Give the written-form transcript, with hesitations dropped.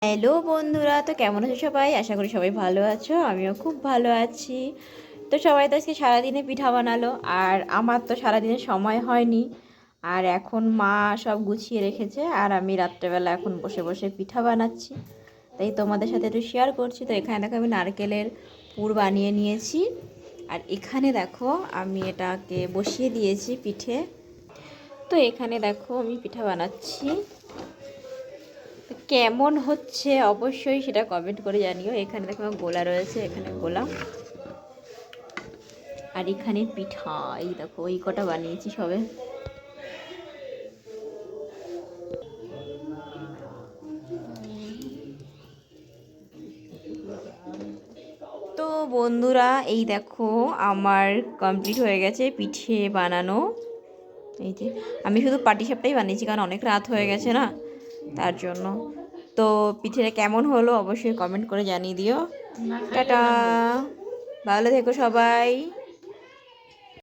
Hello বন্ধুরা, তো কেমন আছো সবাই? আশা করি সবাই ভালো আছো। আমিও খুব ভালো আছি। তো সবাই তো আজকে সারাদিনে পিঠা বানালো, আর আমার তো সারাদিনে সময় হয়নি। আর এখন মা সব গুছিয়ে রেখেছে, আর আমি রাত্রেবেলা এখন বসে বসে পিঠা বানাচ্ছি। তাই তোমাদের সাথে একটু শেয়ার করছি। তো এখানে দেখো আমি নারকেলের পুর বানিয়ে নিয়েছি, আর এখানে দেখো আমি এটাকে বসিয়ে দিয়েছি পিঠে। তো এখানে দেখো আমি পিঠা বানাচ্ছি। তো কেমন হচ্ছে অবশ্যই সেটা কমেন্ট করে জানিও। এখানে দেখো আমার গোলা রয়েছে, এখানে গোলা, আর এখানে পিঠা। এই দেখো এই কটা বানিয়েছি সবে। তো বন্ধুরা, এই দেখো আমার কমপ্লিট হয়ে গেছে পিঠে বানানো। এই যে আমি শুধু পাটিসাপটাই বানিয়েছি, কারণ অনেক রাত হয়ে গেছে না, তার জন্য। তো পিঠেটা কেমন হলো অবশ্যই কমেন্ট করে জানিয়ে দিও। টাটা, ভালো থেকো সবাই।